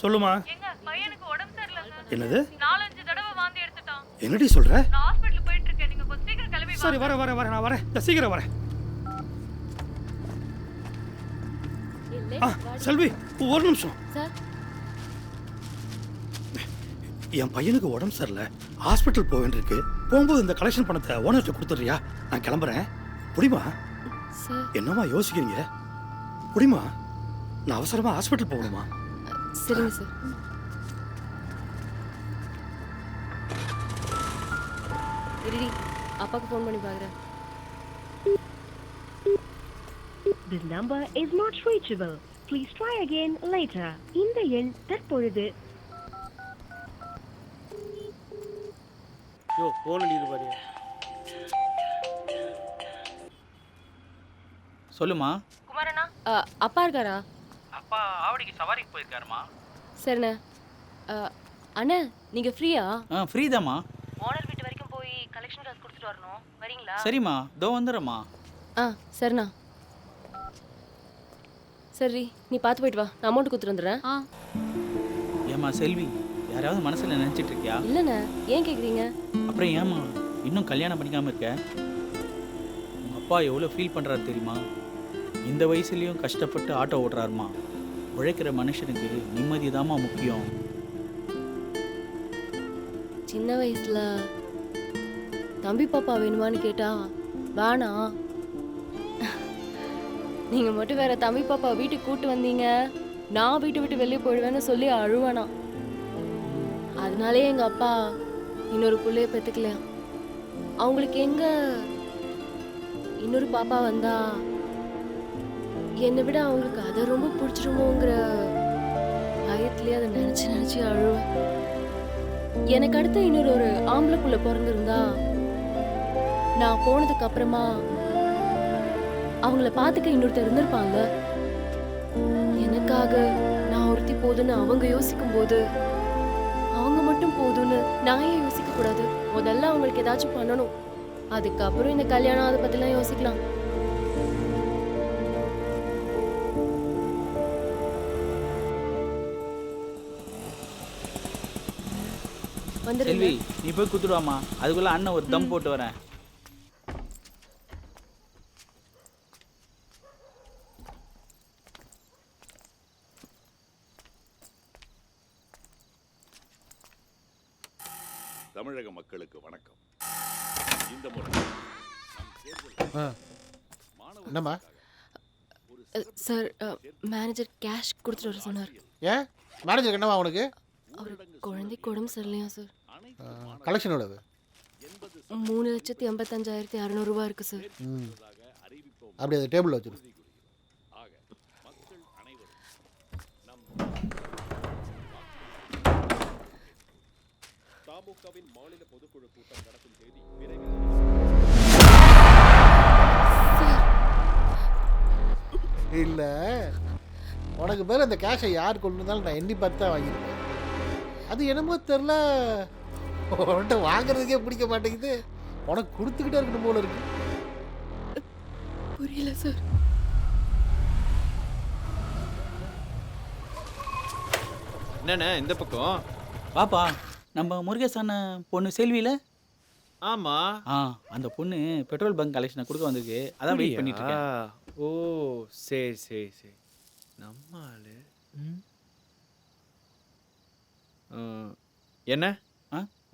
சொல்லுமா. எங்க பையனுக்கு உடம்பு சரியில்லை சார். என்னது? 4-5 தடவை வாந்தி எடுத்துட்டான். என்னடி சொல்ற? நான் ஹாஸ்பிடல் போயிட்டு இருக்கேன். நீங்க கொஞ்சம் சீக்கிரம் கிளம்பி வாங்க. சரி வரேன் நான் வரேன். சீக்கிரம் வரேன். செல்வி ஒரு நிமிஷம் சார். என் பையனுக்கு உடம்பு சரியில்லை, ஹாஸ்பிட்டல் போக வேண்டியிருக்கு. போகும்போது இந்த கலெக்ஷன் பணத்தை ஓனர்கிட்ட கொடுத்துறியா? நான் கிளம்புறேன். புடிமா? என்னமா யோசிக்கிறீங்க? புடிமா? நான் அவசரமா ஹாஸ்பிட்டல் போகணுமா? சரிங்க சார். இருடி, அப்பாக்கு ஃபோன் பண்ணி பார்க்குறேன். This number is not reachable. Please try again later. இந்த எண் தற்பொழுது ஃபோன் அடிக்குது பாரு. சொல்லுமா. குமாரண்ணா, அப்பா இருக்காரா? அப்பா ஆவடிக்கு சவாரிக்கு போயிருக்காருமா. சரிண்ணே. அண்ணா நீங்கள் ஃப்ரீயா? ஃப்ரீ தாம்மா. ஓனர் வீட்டு வரைக்கும் போய் கலெக்ஷன் காசு கொடுத்துட்டு வரணும். வரீங்களா? சரிம்மா, இதோ வந்துடுறேம்மா. சரிண்ணா. சரி, நீ பார்த்து போயிட்டு வா. நான் அமௌண்ட் கொடுத்துட்டு வந்துடுறேன். ஏம்மா செல்வி, யாராவது மனசில் நினச்சிட்டு இருக்கியா? இல்லைண்ணே, ஏன் கேட்குறீங்க? அப்புறம் ஏம்மா இன்னும் கல்யாணம் பண்ணிக்காமல் இருக்க? உங்கள் அப்பா எவ்வளோ ஃபீல் பண்ணுறாரு தெரியுமா? இந்த வயசுலேயும் கஷ்டப்பட்டு ஆட்டோ ஓட்டுறாருமா. உழைக்கிற மனுஷனுக்கு நிம்மதி தாம்மா முக்கியம். சின்ன வயசுல தம்பி பாப்பா வேணுமான்னு கேட்டா வேணாம், நீங்க மட்டும் வேற தம்பி பாப்பா வீட்டுக்கு கூட்டு வந்தீங்க, நான் வீட்டை விட்டு வெளியே போயிடுவேன்னு சொல்லி அழுவானா. அதனாலே எங்க அப்பா இன்னொரு பிள்ளைய பெத்துக்கலையா. அவங்களுக்கு எங்க இன்னொரு பாப்பா வந்தா என்னை விட அவங்களுக்கு அதை ரொம்ப பிடிச்சிருமோங்கிற பயத்திலேயே அதை நினைச்சு அழுவேன். எனக்கு அடுத்து இன்னொரு ஆம்பளை புள்ள பிறந்திருந்தா நான் போனதுக்கு அப்புறமா அவங்கள பார்த்துக்க இன்னொருத்தர் இருந்திருப்பாங்க. எனக்காக நான் ஒருத்தி போதுன்னு அவங்க யோசிக்கும் போது அவங்க மட்டும் போதும்னு நான் ஏன் யோசிக்க கூடாது? முதல்ல அவங்களுக்கு ஏதாச்சும் பண்ணணும், அதுக்கப்புறம் இந்த கல்யாணம் அதை பத்திலாம் யோசிக்கலாம். செல்வி, நீ போய் குத்துடுவாமா. அதுக்குள்ள அண்ணன் ஒரு தம் போட்டு வரேன். தமிழக மக்களுக்கு வணக்கம். இந்த முறை என்னம்மா சார், மேனேஜர் கேஷ் கொடுத்துட்டு வர சொன்னார். ஏன் மேனேஜருக்கு என்னவா உனக்கு? அவர் குழந்தைக்கு உடம்பு சரியில்லையா சார்? கலெக்ஷன் எவ்வளவு? 3,85,600 ரூபா இருக்கு சார். அப்படி அது டேபிளில் வச்சிரு. தாமுகவின் மாநில பொதுக்குழு கூட்டம் நடக்கும் தேதி இல்லை, உனக்கு பேர் அந்த கேஷை யார் கொண்டு வந்தாலும் நான் எண்ணி பார்த்து தான் வாங்கியிருக்கேன். அது என்னமோ தெரில, உன்கிட்ட வாங்குறதுக்கே பிடிக்க மாட்டேங்குது. உனக்கு கொடுத்துக்கிட்டே இருக்கணும் போல இருக்கு. புரியல சார். என்னண்ணே இந்த பக்கம்? பாப்பா, நம்ம முருகேஷ் அண்ணன் பொண்ணு செல்வியில? ஆமா. அந்த பொண்ணு பெட்ரோல் பங்க் கலெக்ஷனை கொடுக்க வந்திருக்கு. அதான் வெயிட் பண்ணிட்டு இருக்கேன். ஓ சரி சரி சரி. நம்ம ஆளு. என்ன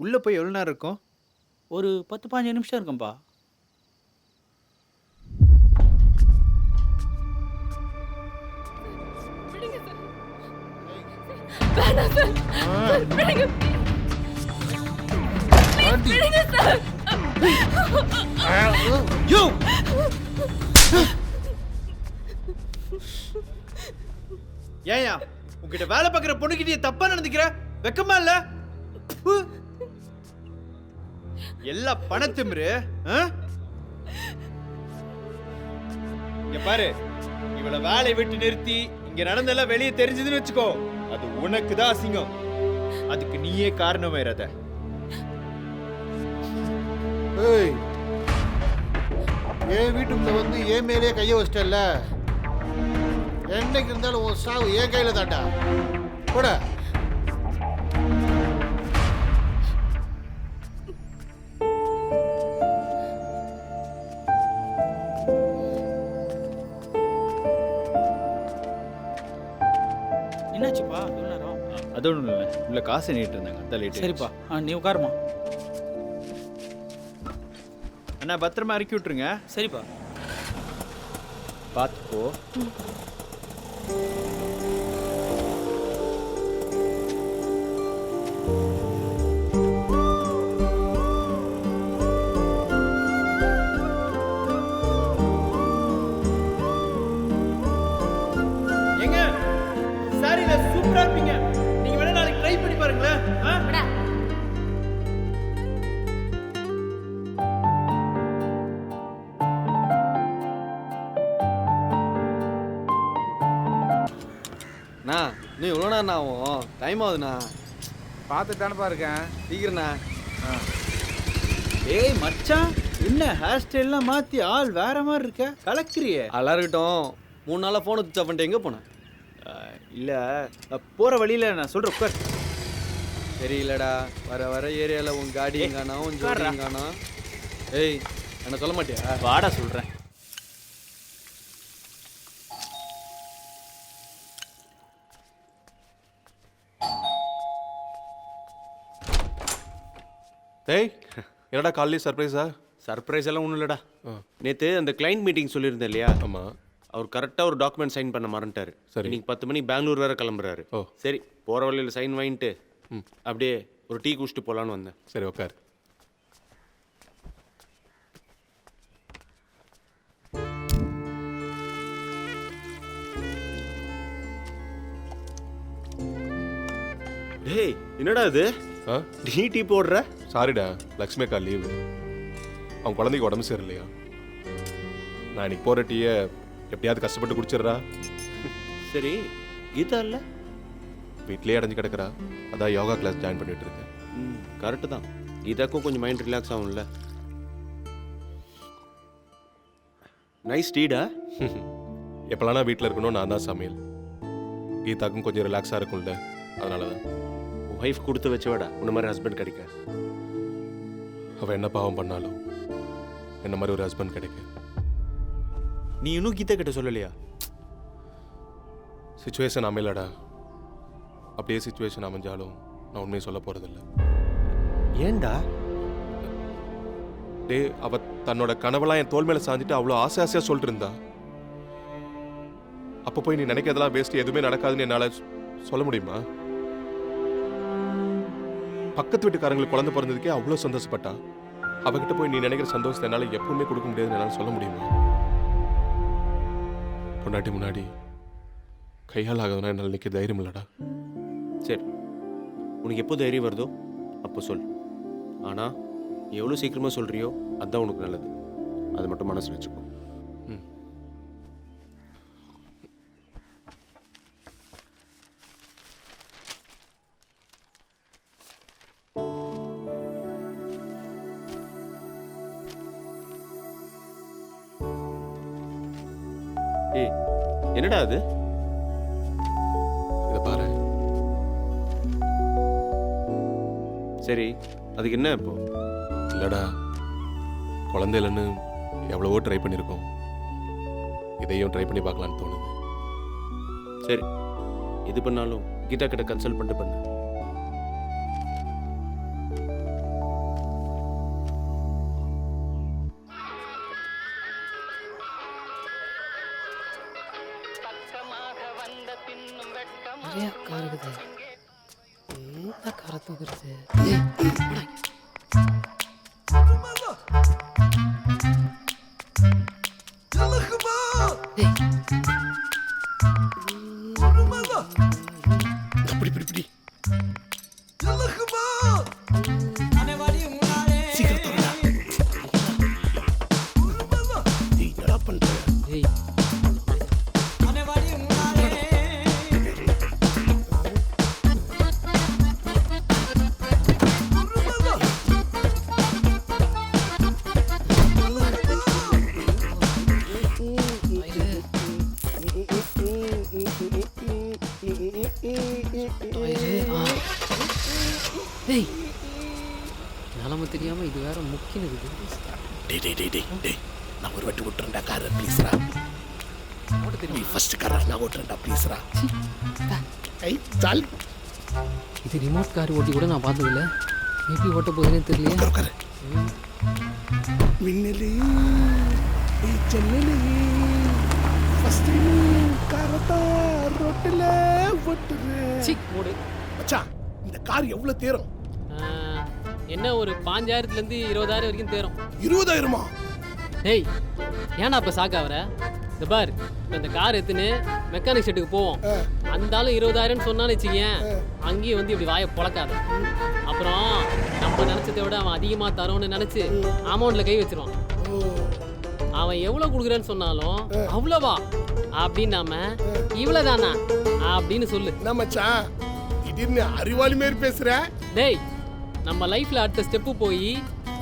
உள்ள போய் எவ்வளோ நேரம் இருக்கும்? ஒரு 10-15 நிமிஷம் இருக்கும்பா. ஏயா உங்ககிட்ட வேலை பார்க்குற பொண்ணுகிட்டே தப்பா நடந்துக்கிற? வெக்கமா இல்ல? எல்லா பணத்திமிரு. இங்க பாரு, இவளை வேலையை விட்டு நிறுத்தி இங்க நடந்தெல்லாம் வெளியே தெரிஞ்சதுன்னு வச்சுக்கோ, அது உனக்கு தான் அசிங்கம். அதுக்கு நீயே காரணமாயிராத. என் வீட்டுக்குள்ள வந்து என் மேலேயே கையை வச்சிட்டல, என்னைக்கு இருந்தாலும் உன் சாவு என் கையில தாண்டா. போட. என்னாச்சுப்பா எவ்வளோ நேரம்? அது ஒன்றும் இல்லை, உள்ள காசு நீட்டு இருந்தாங்க, அதான் லேட். சரிப்பா நீ உட்காருமா. அண்ணா பத்திரமா இறக்கி விட்டுருங்க. சரிப்பா. பார்த்துக்கோ. எங்க சாரில சூப்பரா இருப்பீங்க. நீங்க வேணா நாளைக்கு ட்ரை பண்ணி பாருங்களேன். அண்ணா நீ இவ்வளோ நேரம் ஆகும், டைம் ஆகுதுண்ணா. பார்த்துட்டு தானேப்பா இருக்கேன், சீக்கிரண்ணா. ஏய் மச்சான், என்ன ஹேர் ஸ்டைல்லாம் மாத்தி ஆள் வேற மாதிரி இருக்க, கலக்கிறியே. அதெல்லாம் இருக்கட்டும், 3 நாளாக ஃபோனை சுவிச் ஆஃப் பண்ணிட்டு எங்கே போனேன்? இல்ல போற வழியில நான் சொல்றேன் உட்கார். தெரியலடா, வர வர ஏரியாவில் உன் காடி எங்கானா, உன் ஜோடி எங்கானா. ஏய் என்ன சொல்ல மாட்டியா? வாடா சொல்றேன். டேய் என்னடா காலையில் சர்ப்ரைஸா? சர்ப்ரைஸ் எல்லாம் ஒன்றும் இல்லைடா. நேற்று அந்த கிளைண்ட் மீட்டிங் சொல்லியிருந்தேன் இல்லையா? ஆமாம். அவர் கரெக்டாக ஒரு டாக்குமெண்ட் சைன் பண்ண மறந்துட்டாரு. சரி. இன்னைக்கு 10 மணி பெங்களூர் வேறு கிளம்புறாரு. ஓ சரி, போகிற வழியில் சைன் வாங்கிட்டு அப்படியே ஒரு டீ குடிச்சிட்டு போகலான்னு வந்தேன். சரி உட்கார். டேய் என்னடா இது, ஆ நீ டீ போடுற? சாரிடா, லக்ஷ்மி அக்கா லீவு, அவன் குழந்தைக்கு உடம்பு சரியில்லையா. நான் இன்னைக்கு போகிற டீயை எப்படியாவது கஷ்டப்பட்டு குடிச்சிடுறா. சரி, கீதா இல்லை? வீட்லேயே அடைஞ்சு கிடக்குறா, அதான் யோகா கிளாஸ் ஜாயின் பண்ணிட்டு இருக்கேன். கரெக்டு தான், கீதாக்கும் கொஞ்சம் மைண்ட் ரிலாக்ஸ் ஆகும்ல. நைஸ் டீடா. எப்போலாம் நான் வீட்டில் இருக்கணும், நான் தான் சமையல். கீதாக்கும் கொஞ்சம் ரிலாக்ஸாக இருக்கும்ல, அதனால தான். ஒய்ஃப் கொடுத்து வச்சவடா உன்ன மாதிரி ஹஸ்பண்ட் கிடைக்க. அவள் என்ன பாவம் பண்ணாலும் என்ன மாதிரி ஒரு ஹஸ்பண்ட் கிடைக்க. நீ இன்னும் கீதா கிட்ட சொல்லலையா? சுச்சுவேஷன் அமையலடா. அப்படியே சுச்சுவேஷன் அமைஞ்சாலும் நான் உண்மையை சொல்ல போகிறதில்ல. ஏண்டா? டே, அவ தன்னோட கனவெல்லாம் என் தோல் மேலே சாஞ்சிட்டு அவ்வளோ ஆசை ஆசையாக சொல்லிட்டு இருந்தா. அப்போ போய் நீ நினைக்கிறதெல்லாம் வேஸ்ட், எதுவுமே நடக்காதுன்னு என்னால் சொல்ல முடியுமா? பக்கத்து வீட்டுக்காரங்களுக்கு குழந்தை பிறந்ததுக்கே அவ்வளோ சந்தோஷப்பட்டா. அவகிட்ட போய் நீ நினைக்கிற சந்தோஷத்தை என்னால் எப்பவுமே கொடுக்க முடியாதுன்னு என்னால் சொல்ல முடியுமா? பொண்டாட்டி முன்னாடி கையால் ஆகுதுன்னா என்னால் நிற்க தைரியம் இல்லடா. சரி, உனக்கு எப்போ தைரியம் வருதோ அப்போ சொல். ஆனால் நீ எவ்வளோ சீக்கிரமாக சொல்கிறியோ அதுதான் உனக்கு நல்லது. அதை மட்டும் மனசில் வச்சுக்கோ. ஏய் என்னடா அது? இதை பாரு. சரி, அதுக்கு என்ன இப்போ? இல்லடா, குழந்தை இல்லைன்னு எவ்வளவோ ட்ரை பண்ணியிருக்கோம், இதையும் ட்ரை பண்ணி பார்க்கலான்னு தோணுது. சரி, எது பண்ணாலும் கீதா கிட்ட கன்சல்ட் பண்ணிட்டு பண்ணு. நிறைய கார் இருக்குது. இந்த காரை தூக்குறது. அப்படி இப்படி இப்படி சீக்கிரம் தொடரா. நீ என்னடா பண்ற? முக்கியம் டேய் டேய் டேய் டேய் டேய் நான் ஒரு வாட்டி ஓட்டுறேன்டா காரை ப்ளீஸ்ரா. நீ ஃபர்ஸ்ட் காரை நான் ஓட்டுறேன்டா ப்ளீஸ்ரா. ஐ சால். இது ரிமோட் கார் ஓட்டி கூட நான் பார்த்ததில்ல. எப்படி ஓட்ட போகுதுன்னு தெரியலையே. உட்காரு. மின்னலே ஏய் ஜன்னலே ஃபர்ஸ்ட் காரதா ரோட்ல ஓட்டுறேன். சி ஓடு. மச்சான் இந்த கார் எவ்வளவு தேரும்? என்ன ஒரு 5000லேருந்து 20000 வரைக்கும் தேரும். 20000மா? டேய் ஏன்னா இப்போ சாக்காவற? இந்த பார் இப்போ இந்த கார் எடுத்துன்னு மெக்கானிக் ஷெட்டுக்கு போவோம். அந்த ஆளு 20000 சொன்னான்னு வச்சுக்கேன், அங்கேயும் வந்து இப்படி வாயை பொழக்காத. அப்புறம் நம்ம நினச்சதை விட அவன் அதிகமாக தரோன்னு நினச்சி அமௌண்ட்டில் கை வச்சிருவான். அவன் எவ்வளோ கொடுக்குறேன்னு சொன்னாலும் அவ்வளோவா அப்படின்னு நாம இவ்வளோதானா அப்படின்னு சொல்லு. என்ன மச்சான் திடீர்னு அறிவாளி மாரி பேசுற? டேய் நம்ம லைஃப்ல அடுத்த ஸ்டெப்பு போய்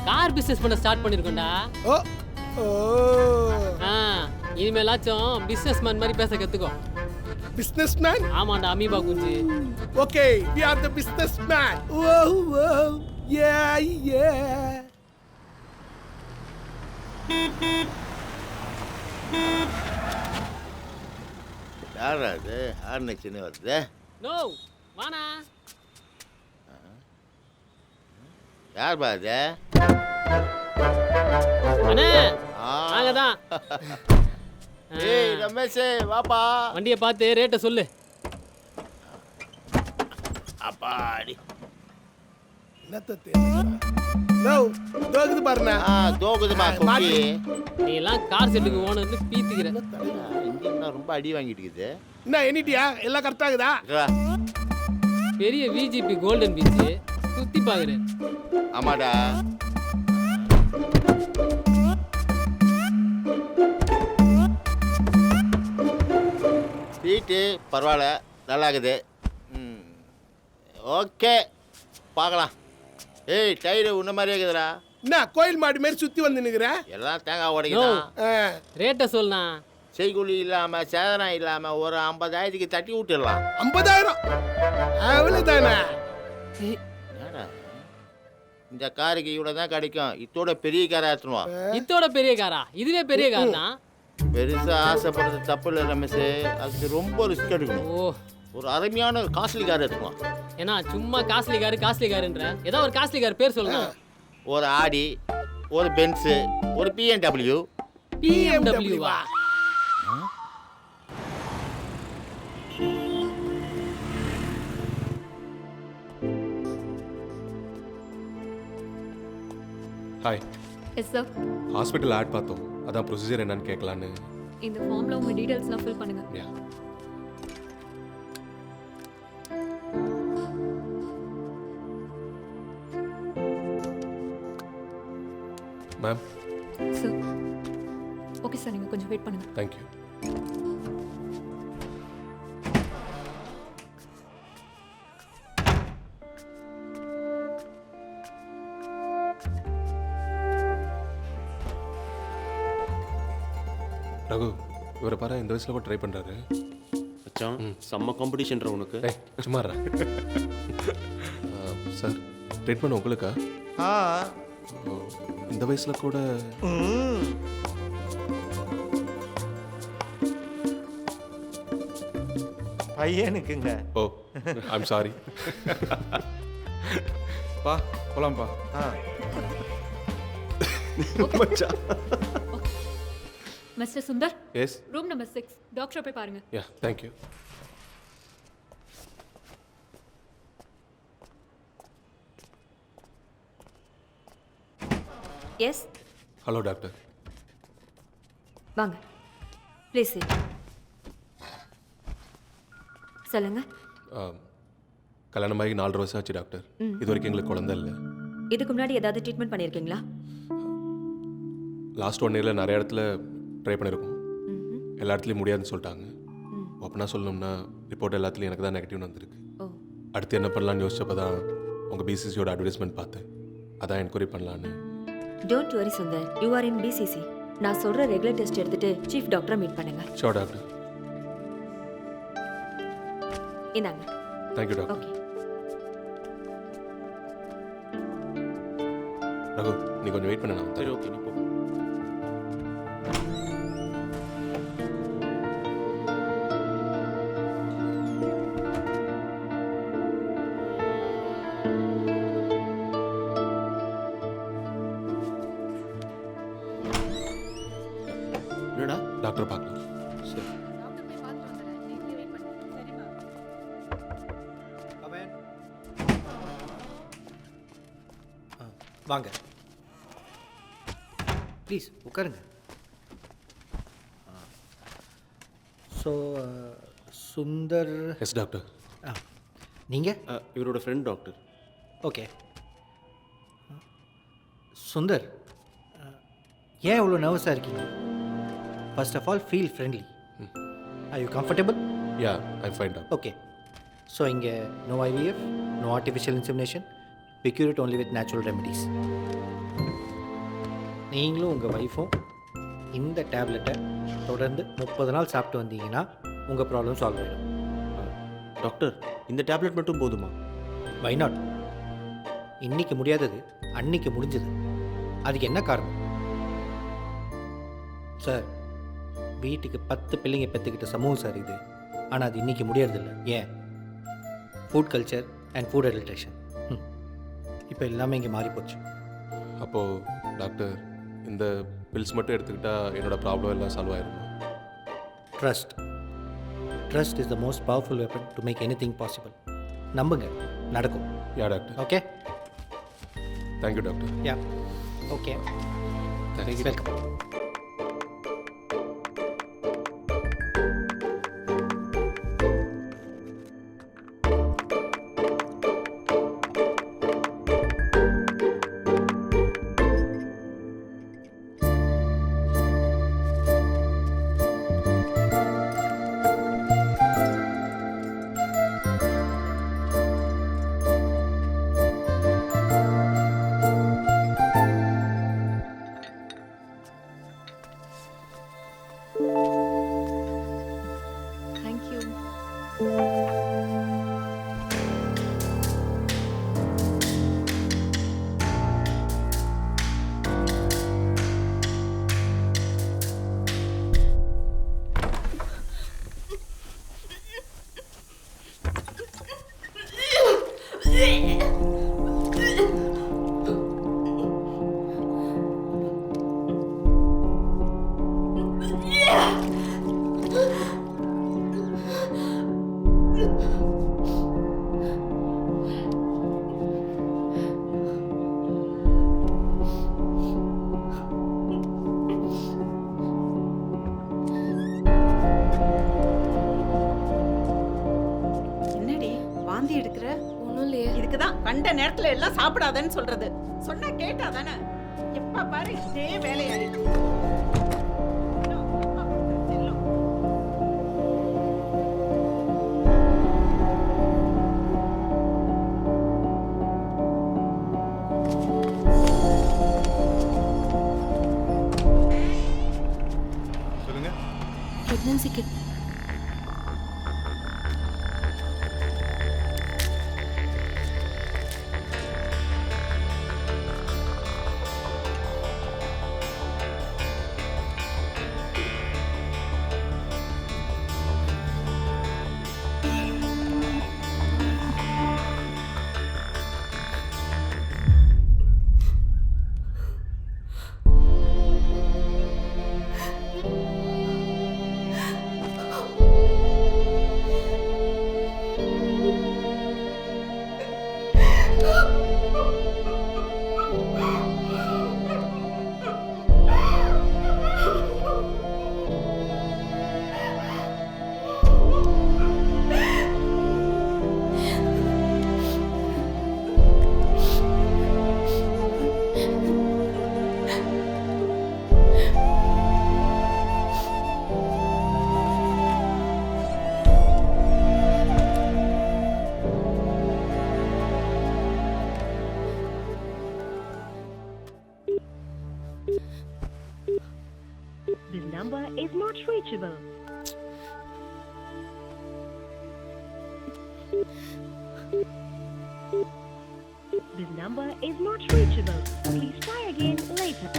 கார் பிசினஸ் பண்ண ஸ்டார்ட் பண்ணிருக்கோம்டா. ஓ ஓ இனிமேலாச்சும் பிசினஸ் மேன் மாதிரி பேச கத்துக்கோ. Business man? ஆமாண்டா அமீபா குஞ்சு. Okay we are the business man. ஓ ஓ yeah yeah. யாரா அது ஆர்ன சின்ன வருது? நோ வானா. யார் பாது? அண்ணே நாங்க தான். ஏய் ரமேஷ் வாப்பா. வண்டியை பார்த்து ரேட்டை சொல்லு. அப்பாடி என்னத்த தேடுற? நோ தோகுது பாருண்ணா. தோகுது பா கோக்கி. நீ எல்லாம் கார் செட்டுக்கு ஓனர்னு பீத்திக்கிற. இங்க ரொம்ப அடி வாங்கிட்டு இருக்குது. என்ன எண்ணிட்டியா? எல்லாம் கரெக்டா இருக்குதா? பெரிய விஜிபி கோல்டன் பீச் சுத்தி பாக்குறேன். ஆமாடா. சீட்டு பரவாயில்ல நல்லா இருக்குது. ஓகே பார்க்கலாம். ஏய் டயரு உன்ன மாதிரியே இருக்குதுடா. என்ன கோயில் மாடி மாதிரி சுத்தி வந்து நிக்கிற? எல்லாம் தேங்காய் உடைக்குதா? ரேட்டை சொல்லணா. செய்கூலி இல்லாம சேதனம் இல்லாம ஒரு 50000க்கு தட்டி விட்டுடலாம். 50000 அவ்வளவுதானே? என்னடா இந்த காருக்கு இவ்வளோ தான் கிடைக்கும். இதோட பெரிய காரை ஏற்றுவோம். இதோட பெரிய காரா? இதுவே பெரிய கார் தான். பெருசா ஆசைப்படுறது தப்பு இல்லை ரமேஷ். அதுக்கு ரொம்ப ரிஸ்க் எடுக்கணும். ஓ ஒரு அருமையான காஸ்ட்லி கார் எடுத்துக்கலாம். ஏன்னா சும்மா காஸ்ட்லி காருன்ற ஏதோ ஒரு காஸ்ட்லி கார் பேர் சொல்லுங்க. ஒரு ஆடி, ஒரு பென்ஸு, ஒரு BMW. BMW-வா? Hi. Yes sir. Hospital ad பார்த்தோம், அதான் ப்ரொசீஜர் என்னன்னு கேட்கலான்னு. இந்த ஃபார்ம்ல உங்க டீடைல்ஸ்லாம் ஃபில் பண்ணுங்க. யா. மேம். சார். ஓகே சார், நீங்க கொஞ்சம் வெயிட் பண்ணுங்க. Thank you. ரகு, இவரை பாரு இந்த வயசுல கூட ட்ரை பண்றாரு. மச்சான் செம்ம காம்படிஷன்ரா உனக்கு. சும்மா சார், ட்ரீட்மெண்ட் உங்களுக்கா? இந்த வயசுல கூட பையனுக்குங்க. ஓ ஐம் சாரி. பா போலாம்ப்பா. மச்சான். Mister Sundar. Yes. Room number 6 doctor போய் பாருங்க. Yeah thank you. Yes. Hello doctor. வாங்க ப்ளீஸ் சிட். சொல்லுங்க. கல்யாணமாகி 4 வருஷம் ஆச்சு டாக்டர். இது வரைக்கும் எங்களுக்கு குழந்தை இல்லை. இதுக்கு முன்னாடி ஏதாவது ட்ரீட்மெண்ட் பண்ணியிருக்கீங்களா? லாஸ்ட் 1 இயரில் நிறைய இடத்துல ட்ரை பண்ணியிருக்கோம். எல்லா இடத்துலையும் முடியாதுன்னு சொல்லிட்டாங்க. அப்படின்னா சொல்லணும்னா ரிப்போர்ட் எல்லாத்துலையும் எனக்கு தான் நெகட்டிவ்னு வந்திருக்கு. அடுத்து என்ன பண்ணலான்னு யோசிச்சப்போ தான் உங்கள் பிசிசியோட அட்வர்டைஸ்மெண்ட் பார்த்தேன். அதான் என்கொயரி பண்ணலான்னு. Don't worry Sundar, you are in PCC. நான் சொல்கிற ரெகுலர் டெஸ்ட் எடுத்துட்டு சீஃப் டாக்டரை மீட் பண்ணுங்க. Sure doctor. இந்தாங்க. Thank you doctor. ஓகே. ரகு நீ கொஞ்சம் வெயிட் பண்ண நான் சரி ஓகே நீ போ. என்னடா டாக்டர் பார்க்கலாம். சரி வாங்க ப்ளீஸ் உட்காருங்க. ஸோ சுந்தர். Yes doctor. நீங்கள்? இவரோட ஃப்ரெண்ட் டாக்டர். ஓகே. சுந்தர், ஏன் இவ்வளோ நர்வஸாக இருக்கீங்க? First of all feel friendly. Are you comfortable? Yeah I fine doctor. Okay. So இங்கே no IVF, no artificial insemination, we cure it only with natural remedies. நீங்களும் உங்கள் ஒய்ஃபும் இந்த டேப்லெட்டை தொடர்ந்து 30 நாள் சாப்பிட்டு வந்தீங்கன்னா உங்கள் ப்ராப்ளம் சால்வ் ஆகிடும். டாக்டர் இந்த டேப்லெட் மட்டும் போதுமா? Why not? இன்னைக்கு முடியாதது அன்னைக்கு முடிஞ்சது. அதுக்கு என்ன காரணம் சார்? வீட்டுக்கு 10 பிள்ளைங்க பெற்றுக்கிட்ட சமூகம் சார் இது. ஆனால் அது இன்னைக்கு முடியறதில்ல. ஏன்? Food culture and food adulteration. இப்போ எல்லாமே இங்கே மாறி போச்சு. அப்போது டாக்டர் இந்த பில்ஸ் மட்டும் எடுத்துக்கிட்டா என்னோட ப்ராப்ளம் எல்லாம் சால்வ் ஆயிருமா? Trust. Trust is the most powerful weapon to make any thing possible. நம்புங்க, நடக்கும். Yeah doctor. Okay. Thank you doctor. Yeah okay. Thank you. Welcome. கண்ட நேரத்துல எல்லாம் சாப்பிடாதன்னு சொல்றது. சொன்னா கேட்டா தானே? எப்ப பாரு இதே வேலையாயிடும். சொல்லுங்க. Pregnancy kit. This number is not reachable. This number is not reachable. Please try again later.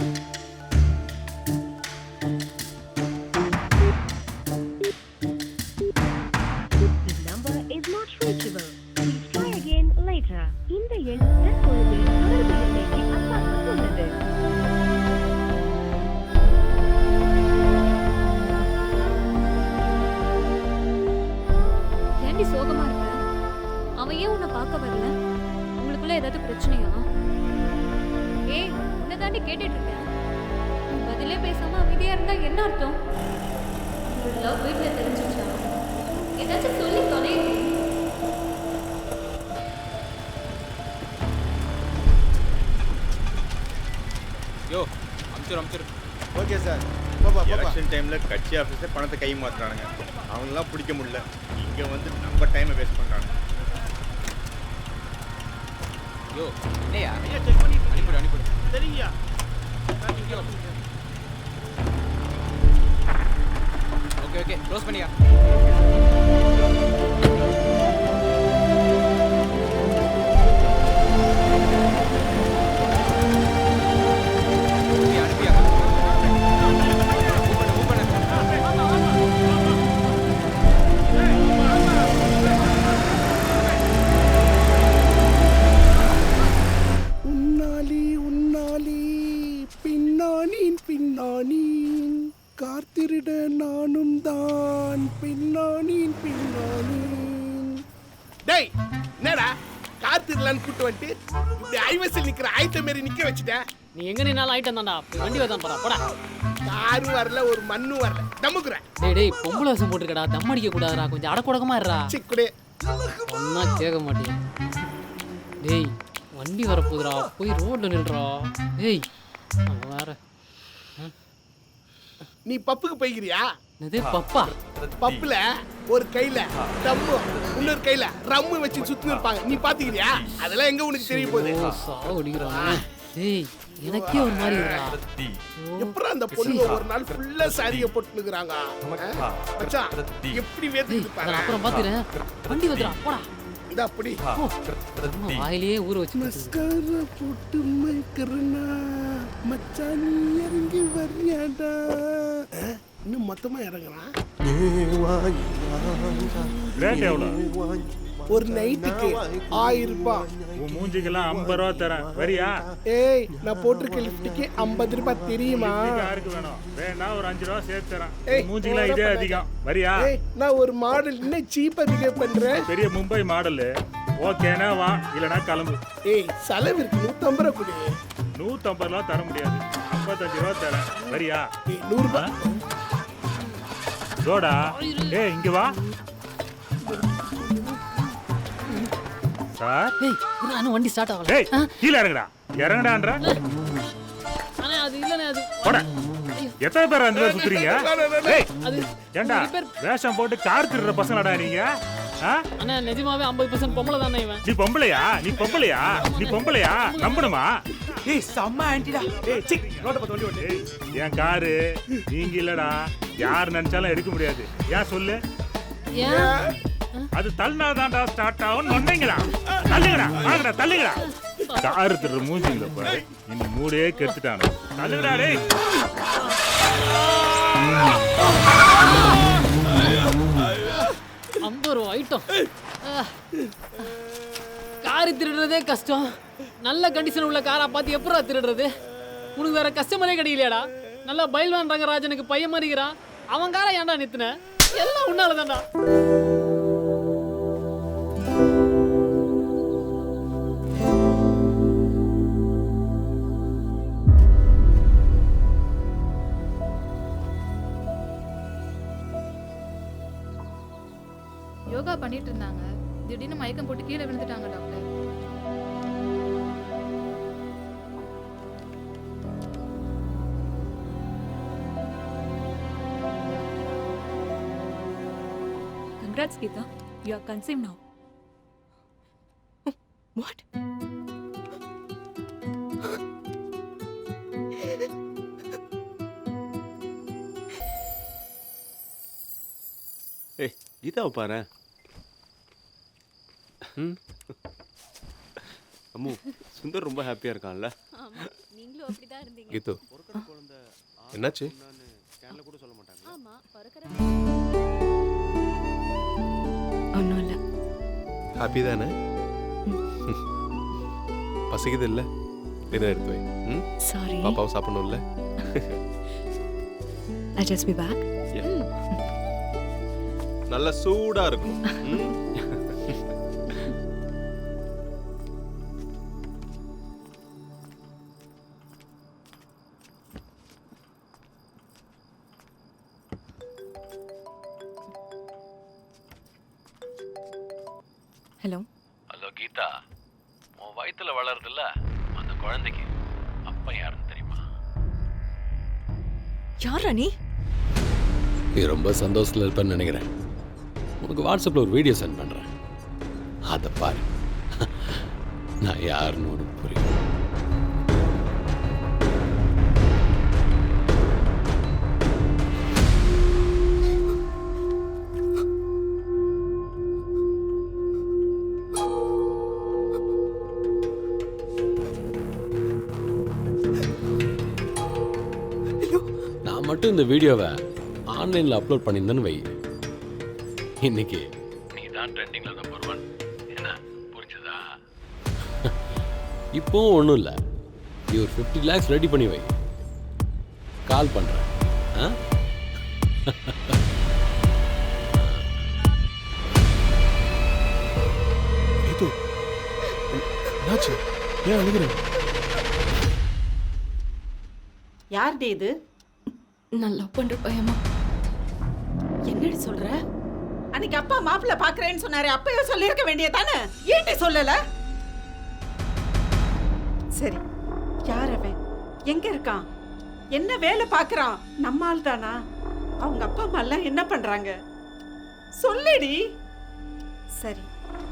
This number is not reachable. Please try again later. இந்த எண் தற்பொழுது தொடர்பு எண்ணைக்கு அப்பாற்பட்டுள்ளது. ஏண்டி சோகமா இருக்க? அவன் ஏன் உன்னை பார்க்க வரல? உங்களுக்குள்ள ஏதாவது பிரச்சனையா? ஏய், உன்னை தாண்டி கேட்டுட்டு இருக்கேன். பதிலே பேசாம அமைதியா இருந்தா என்ன அர்த்தம்? உங்களோட லவ் வீட்ல தெரிஞ்சிச்சா? ஏதாச்சும் சொல்லி தொலை. யோ அமிச்சிரு ஓகே சார். எலெக்ஷன் டைம்ல கட்சி ஆஃபீஸர் பணத்தை கை மாத்துறானுங்க. அவங்களாம் பிடிக்க முடியல. இங்க வந்து நம்ம டைமை வேஸ்ட் பண்றாங்க. யோ என்னையா ஐயா செக் பண்ணி அனுப்பிடு சரிங்கயா. ஓகே க்ளோஸ் பண்ணியா. பின்னானீன் காத்திருட நானும் தான் பின்னானீன் பின்னானீன். டேய் என்னடா காத்திரலான்னு கூட்டு வந்துட்டு இப்படி ஐவசில் நிக்கிற ஆயத்த மாரி நிக்க வச்சுட்டேன். நீ எங்க நின்னாலும் ஆயிட்டம் தான்டா. வண்டி வரதான் போடா. காரு வரல, ஒரு மண்ணு வரல, தம்முக்குறேன். டேய் பொம்பளை வேஷம் போட்டுருக்கடா. தம் அடிக்க கூடாதுடா. கொஞ்சம் அடக்குடக்கமா இருடா. சிக்குடே ஒன்னா கேட்க மாட்டேன். டேய் வண்டி வரப்போகுதுடா. போய் ரோட்ல நில்றா. டேய் வேற நீ பப்புக்கு போய்கிறியா? இது பப்பா. பப்புல ஒரு கையில டம்மு, இன்னொரு கையில ரம்மு வச்சு சுத்தி இருப்பாங்க. நீ பாத்துக்கிறியா? அதெல்லாம் எங்க உனக்கு தெரிய போகுது? சாவு அடிக்கிறான். டேய் எனக்கே ஒரு மாதிரி இருக்கா. எப்பறம் அந்த பொண்ணுங்க ஒரு நாள் ஃபுல்லா சாரியை போட்டுக்குறாங்க. மச்சான் எப்படி வேத்துது பாரு. அப்புறம் பாத்துறேன். வண்டி வந்துடா போடா. இதா அப்படி வாயிலேயே ஊற வச்சு மஸ்காரா போட்டு மைக்கறனா மச்சான் நீ இறங்கி வரியாடா. இன்னும் மொத்தமா இறங்குறான். ரேட் எவ்வளோ? ஒரு நைட்டுக்கு 1000 ரூபாய். உன் மூஞ்சிக்கெல்லாம் 50 ரூபா தரேன். வரியா? ஏய் நான் போட்டிருக்க லிஃப்ட்டுக்கு 50 ரூபாய் தெரியுமா? யாருக்கு வேணும்? வேணா ஒரு 5 ரூபா சேர்த்து தரேன். மூஞ்சிக்கெல்லாம் இதே அதிகம். வரியா? ஏய் நான் ஒரு மாடல் இன்னும் சீப்பா பிஹேவ் பண்றேன். பெரிய மும்பை மாடல். ஓகேனா வா, இல்லனா கிளம்பு. ஏய் செலவு இருக்கு, 150 ரூபாய் கொடு. 150 ரூபா தர முடியாது. 55 ரூபா தரேன். வரியா? 100 ரூபாய். ரோடா. ஏய் இங்க வா. சார் ஏய் இன்னும் வண்டி ஸ்டார்ட் ஆகல. ஏய் கீழ இறங்குடா. இறங்குடான்ற. அண்ணா அது இல்லனே அது. போடா. எத்தனை பேர் அந்த மாதிரி சுத்துறீங்க? ஏய் அது ஏண்டா வேஷம் போட்டு கார் திருற பசங்களாடா நீங்க? அண்ணா நிஜமாவே 50% பொம்பளை தானே இவன். நீ பொம்பளையா? நீ பொம்பளையா? நம்பணுமா? ஏய் செம்ம ஆன்ட்டிடா. ஏய் சிக் ரோட்ட பத்த வண்டி ஓட்டு. என் காரு நீங்க இல்லடா. யார் நினைச்சாலும் எடுக்க முடியாது. ஏன் சொல்லு? ஏன்? அது தள்ளினாதான்டா ஸ்டார்ட் ஆகும். நொண்டைங்கடா. தள்ளுங்கடா. வாங்கடா தள்ளுங்கடா. கார் திருற மூஞ்சிங்கள பாரு. இந்த மூடே கெடுத்துட்டானே. தள்ளுங்கடா டேய். ஒரு ஐட்டம். கார் திருடுறதே கஷ்டம். நல்ல கண்டிஷன் உள்ள காரா பார்த்து எப்படா திருடுறது? உனக்கு வேற கஸ்டமரே கிடைக்கலையாடா? நல்லா பயில்வான் ரங்கராஜனுக்கு பையன் மாதிரிக்கிறான். அவன் காரை ஏன்டா நிறுத்தின? எல்லாம் உன்னால தான்டா. யோகா பண்ணிட்டு இருந்தாங்க. திடீர்னு மயக்கம் போட்டு கீழே விழுந்துட்டாங்க doctor. Congrats, Geeta. You are conceived now. What? ஏய் கீதாவை பாரு. அம்மு சுந்தர் ரொம்ப ஹாப்பியாக இருக்கான்ல? ஆமா நீங்களும் அப்படிதான் இருந்தீங்க. கீது என்னாச்சு? ஸ்கேனில் கூட சொல்ல மாட்டாங்க. ஆமா பறக்கிற ஒன்றும் இல்லை. ஹாப்பி தானே? பசிக்குது இல்லை? டின்னர் எடுத்து வை. ம் சாரி. பாப்பாவை சாப்பிடணும்ல? I'll just be back. நல்ல சூடா இருக்கும். ஹலோ. ஹலோ கீதா, உன் வயித்துல வளருதுல்ல அந்த குழந்தைக்கு அப்பா யாருன்னு தெரியுமா? யாரா நீ? நீ ரொம்ப சந்தோஷத்துல இருப்பேன்னு நினைக்கிறேன். உனக்கு வாட்ஸ்அப்ல ஒரு வீடியோ சென்ட் பண்றேன், அதை பாரு. நான் யாருன்னு உனக்கு புரியும். நான் மட்டும் இந்த வீடியோவை ஆன்லைனில் அப்லோட் பண்ணியிருந்தேன்னு வை, இன்னைக்கு நீ தான் ட்ரெண்டிங்கில் நம்பர் 1. என்ன புரிஞ்சதா? இப்போவும் ஒன்றும் இல்லை, நீ ஒரு 50 lakhs ரெடி பண்ணி வை, கால் பண்ணுறேன். ஆ என்னாச்சு? ஏன் அழுகிறேன்? யார்டி இது? நான் லவ் பண்ற பையமா. என்னடி சொல்ற? அன்னைக்கு அப்பா மாப்பிள்ள பாக்குறேன்னு சொன்னாரு, அப்பவே சொல்லிருக்க வேண்டியதானே? ஏன்டி சொல்லல? சரி, யார் அவன்? எங்க இருக்கான்? என்ன வேலை பாக்குறான்? நம்ம ஆள் தானா? அவங்க அப்பா அம்மா எல்லாம் என்ன பண்றாங்க? சொல்லுடி. சரி,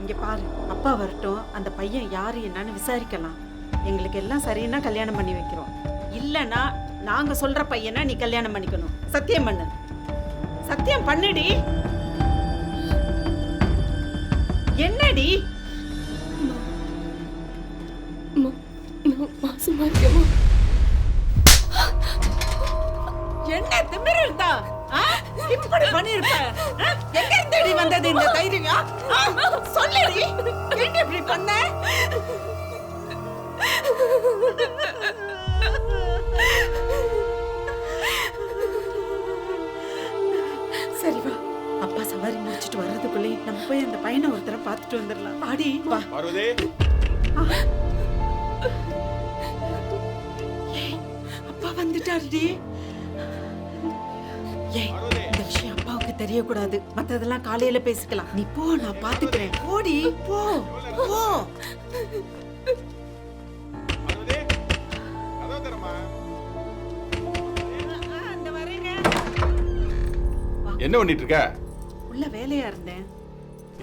இங்க பாரு, அப்பா வரட்டும், அந்த பையன் யாரு என்னன்னு விசாரிக்கலாம். எங்களுக்கு எல்லாம் சரின்னா கல்யாணம் பண்ணி வைக்கிறோம், இல்லனா நாங்க சொல்ற பையனை நீ கல்யாணம் பண்ணிக்கணும். சத்தியம் பண்ணு. சத்தியம் பண்ணுடி. என்னடி? மாசமா இருக்கேமா. என்ன திமிரு இருந்தா இப்படி பண்ணிருப்ப? எங்க இருந்தடி வந்தது இந்த தைரியம்? சொல்லுடி, என்ன இப்படி பண்ண? சரி வா, அப்பா சவாரி முடிச்சிட்டு வர்றதுக்குள்ளே நம்ம போய் அந்த பையனை ஒருத்தரை பார்த்துட்டு வந்துடலாம். பாடி வா. பார்வதி, அப்பா வந்துட்டாருடி. ஏய், இந்த விஷயம் அப்பாவுக்கு தெரியக்கூடாது. மத்ததெல்லாம் காலையில பேசிக்கலாம். நீ போ, நான் பாத்துக்கிறேன். போடி, போ போ. என்ன பண்ணிட்டு இருக்க? உள்ள வேலையா இருந்தேன்.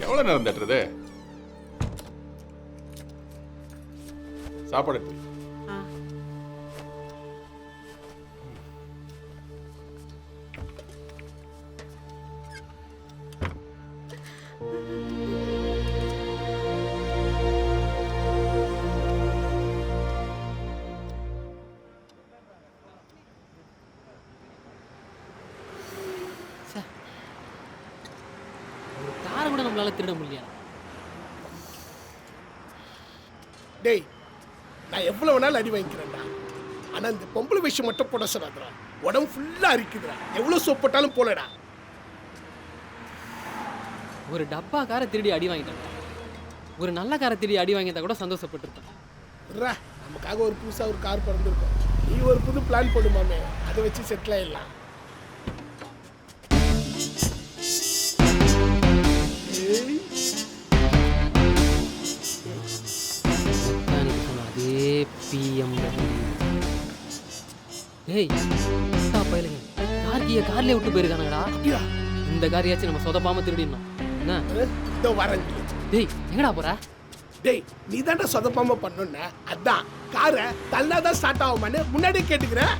எவ்வளவு நேரம் தட்டுறது? சாப்பாடு எடுத்து வை. காரை கூட நம்மளால திருட முடியல. டேய், நான் எவ்வளவு வேணாலும் அடி வாங்கிக்கிறேன்டா, ஆனா இந்த பொம்பளை விஷயம் மட்டும் போட சொல்லாதடா. உடம்பு ஃபுல்லா இருக்குதுடா, எவ்வளவு சோப் போட்டாலும் போலடா. ஒரு டப்பா காரை திருடி அடி வாங்கிட்டேன். ஒரு நல்ல காரை திருடி அடி வாங்கிட்டா கூட சந்தோஷப்பட்டிருப்பேன். நமக்காக ஒரு புதுசா ஒரு கார் பிறந்திருக்கும். நீ ஒரு புது பிளான் போடுமாமே, அதை வச்சு செட்டில் ஆயிடலாம். அதே BMW. டேய், பையலுங்க கார்கிய கார்லயே விட்டு போயிருக்கானுங்கடா. இந்த காரியாச்சும் நம்ம சொதப்பாம திருடிடணும். என்ன? இதோ வரேன். டேய், எங்கடா போற? டேய், நீ தான்டா சொதப்பாம பண்ணணும்னா, அதான் காரை தள்ளாதான் ஸ்டார்ட் ஆகுமான்னு முன்னாடியே கேட்டுக்கிறேன்.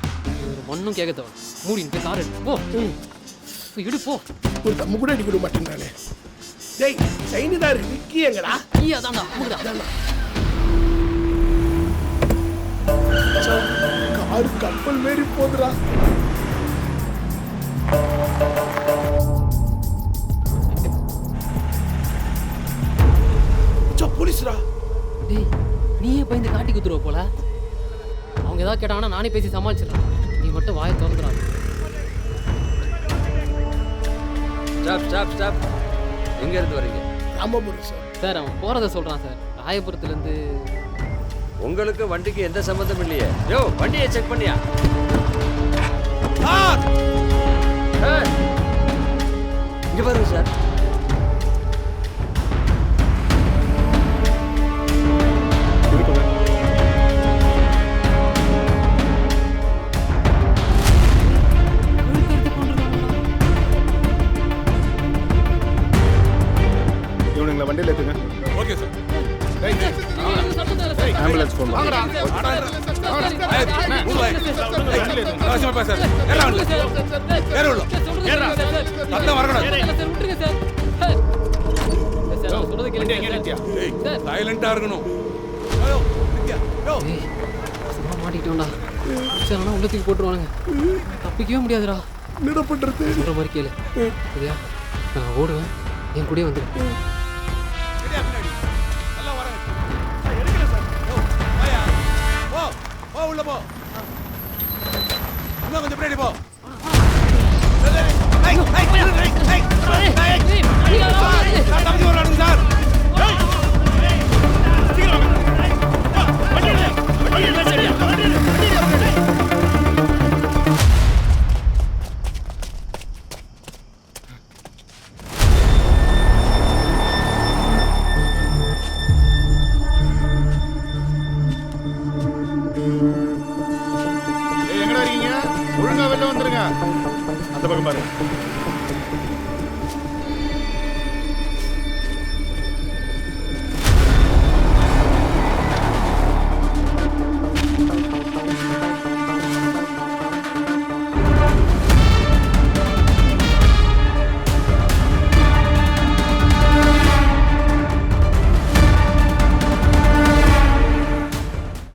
ஒன்னும் கேட்க தேவை. மூடிட்டு கார் எடுத்து போ. இடு போ. ஒரு தம்மு கூட அடிக்க மாட்டேங்கிறானே. டேய், சைனி தான் இருக்கு, கீ எங்கடா? கீ அதான்டா. கார் கப்பல் மாரி போதுடா. போலீஸ்ரா. டேய் நீயே பயந்து காட்டி குத்துருவ போல. அவங்க ஏதாவது கேட்டாங்கன்னா நானே பேசி சமாளிச்சிடறேன். நீ மட்டும் வாயை திறந்துடாது. Stop stop stop. எங்க இருந்து வரீங்க? ராமபுரம் சார். சார் அவன் போறத சொல்றான் சார். ராயபுரத்துலேருந்து. உங்களுக்கு வண்டிக்கு எந்த சம்பந்தம் இல்லையே. யோ வண்டியை செக் பண்ணியா? இங்க பாருங்க சார். இவனுங்களை வண்டியில் ஏற்றுங்க. Okay sir. ஆம்புலன்ஸ் ஃபோன் சைலண்டா இருக்கணும். மாட்டிக்கிட்டோம்டா. சார் உள்ளத்துக்கு போட்டுருவானுங்க. தப்பிக்கவே முடியாதுடா. என்ன பண்றது? சொல்ற மாதிரி கேளு. சரியா? நான் ஓடுவேன். என் கூடயே வந்துடு. உள்ள போ. இன்னும் கொஞ்சம் பின்னாடி போ. சார் எங்கடா இருக்கீங்க? ஒழுங்கா வெளில வந்துருங்க. அந்த பக்கம் பாருங்க.